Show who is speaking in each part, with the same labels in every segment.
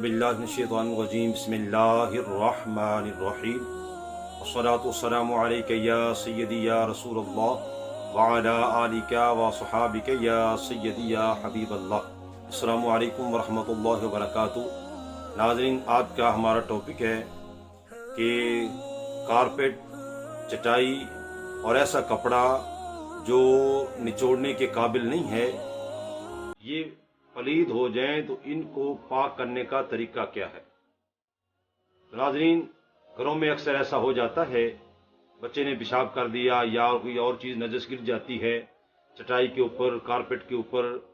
Speaker 1: बिल्लाहि मिनश्शैतानिर्रजीम बिस्मिल्लाहिर्रहमानिर्रहीम वस्सलातु वस्सलामु अलैका या सय्यदी या रसूलल्लाह व अला आलिका व सहाबिका या सय्यदी या हबीबल्लाह। अस्सलामु अलैकुम व रहमतुल्लाहि व बरकातुहू। नाज़रीन, आज का हमारा टॉपिक है कि कारपेट, चटाई और ऐसा कपड़ा जो निचोड़ने के काबिल नहीं है, ये पलीद हो जाएं तो इनको पाक करने का तरीका क्या है। नाज़रीन, घरों में अक्सर ऐसा हो जाता है, बच्चे ने पेशाब कर दिया या कोई और चीज़ नजस गिर जाती है चटाई के ऊपर, कारपेट के ऊपर,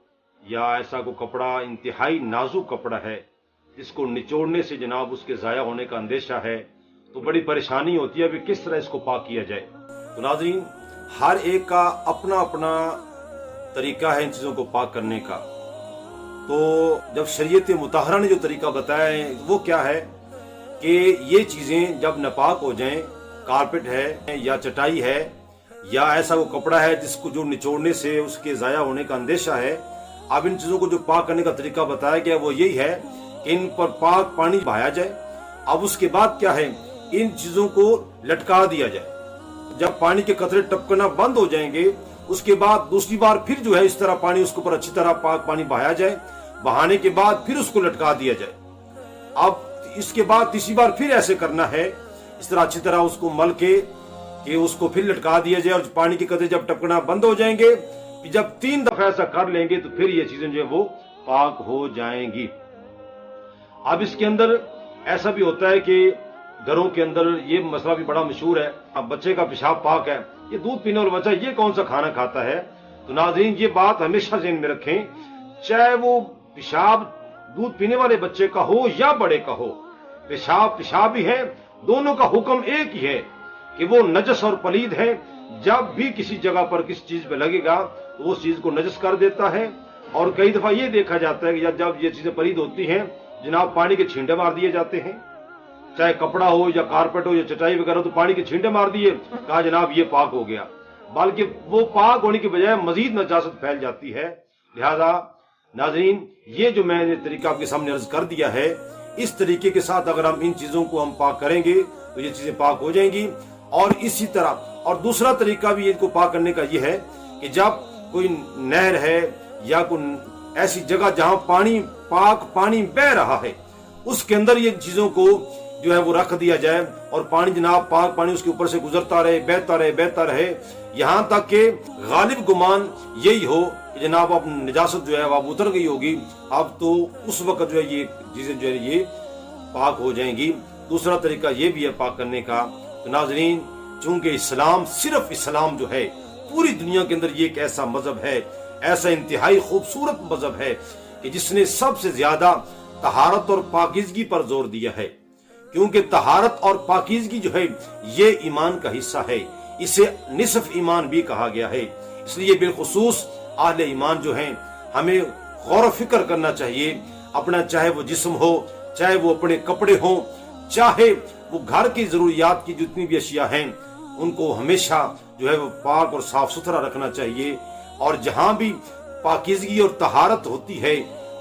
Speaker 1: या ऐसा कोई कपड़ा इंतहाई नाजुक कपड़ा है जिसको निचोड़ने से जनाब उसके ज़ाया होने का अंदेशा है, तो बड़ी परेशानी होती है कि किस तरह इसको पाक किया जाए। तो नाज़रीन, हर एक का अपना अपना तरीका है इन चीज़ों को पाक करने का। तो जब शरीयत मुताहरा ने जो तरीका बताया है वो क्या है कि ये चीज़ें जब नापाक हो जाएं, कारपेट है या चटाई है या ऐसा वो कपड़ा है जिसको जो निचोड़ने से उसके ज़ाया होने का अंदेशा है, अब इन चीज़ों को जो पाक करने का तरीका बताया गया वो यही है कि इन पर पाक पानी बहाया जाए। अब उसके बाद क्या है, इन चीज़ों को लटका दिया जाए। जब पानी के कतरे टपकना बंद हो जाएंगे उसके बाद दूसरी बार फिर जो है इस तरह पानी उसके ऊपर अच्छी तरह पाक पानी बहाया जाए। बहाने के बाद फिर उसको लटका दिया जाए। अब इसके बाद तीसरी बार फिर ऐसे करना है, इस तरह अच्छी तरह उसको मल के कि उसको फिर लटका दिया जाए। और पानी के कतरे जब टपकना बंद हो जाएंगे, जब 3 दफा ऐसा कर लेंगे तो फिर ये चीजें जो है वो पाक हो जाएंगी। अब इसके अंदर ऐसा भी होता है कि घरों के अंदर ये मसला भी बड़ा मशहूर है। अब बच्चे का पेशाब पाक है, ये दूध पीने वाला बच्चा ये कौन सा खाना खाता है। तो नाज़रीन, ये बात हमेशा ज़हन में रखें, चाहे वो पेशाब दूध पीने वाले बच्चे का हो या बड़े का हो, पेशाब पेशाब ही है। दोनों का हुक्म एक ही है कि वो नजस और पलीद है। जब भी किसी जगह पर किसी चीज पे लगेगा तो वो चीज को नजस कर देता है। और कई दफा ये देखा जाता है कि जब ये चीजें पलीद होती हैं जनाब पानी के छींटे मार दिए जाते हैं, चाहे कपड़ा हो या कारपेट हो या चटाई वगैरह, तो पानी के छींटे मार दिए, कहा जनाब ये पाक हो गया, बल्कि वो पाक होने की बजाय मजीद नजासत फैल जाती है। लिहाजा नाज़रीन, ये जो मैंने तरीका आपके सामने अर्ज कर दिया है, इस तरीके के साथ अगर हम इन चीजों को हम पाक करेंगे तो ये चीजें पाक हो जाएंगी। और इसी तरह और दूसरा तरीका भी इनको पाक करने का ये है कि जब कोई नहर है या कोई ऐसी जगह जहां पानी बह रहा है, उसके अंदर ये चीजों को जो है वो रख दिया जाए और पानी जनाब पाक पानी उसके ऊपर से गुजरता रहे, बहता रहे, यहाँ तक कि गालिब गुमान यही हो कि जनाब अब निजासत जो है अब उतर गई होगी, अब तो उस वक्त जो है ये चीजें जो है ये पाक हो जाएंगी। दूसरा तरीका ये भी है पाक करने का। तो नाज़रीन, चूंकि इस्लाम, सिर्फ इस्लाम जो है पूरी दुनिया के अंदर ये एक ऐसा मजहब है, ऐसा इंतहाई खूबसूरत मजहब है कि जिसने सबसे ज्यादा तहारत और पाकीज़गी पर जोर दिया है। क्योंकि तहारत और पाकीज़गी जो है ये ईमान का हिस्सा है, इसे निसफ ईमान भी कहा गया है। इसलिए बिलखुसूस अहले ईमान जो हैं, हमें गौर फिक्र करना चाहिए अपना, चाहे वो जिस्म हो, चाहे वो अपने कपड़े हो, चाहे वो घर की जरूरियात की जितनी भी अशिया हैं, उनको हमेशा जो है वो पाक और साफ सुथरा रखना चाहिए। और जहां भी पाकीज़गी और तहारत होती है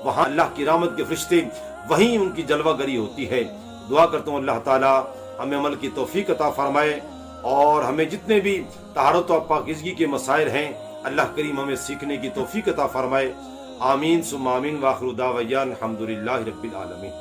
Speaker 1: वहां अल्लाह की रहमत के फरिश्ते, वहीं उनकी जलवागरी होती है। दुआ करता हूँ अल्लाह ताला हमें अमल की तौफीक अता फरमाए और हमें जितने भी तहारत और पाकीज़गी के मसाइल हैं अल्लाह करीम हमें सीखने की तौफीक अता फरमाए। आमीन सुम्मा आमीन व आखिरु दावयाना अल्हम्दुलिल्लाहि रब्बिल आलमीन।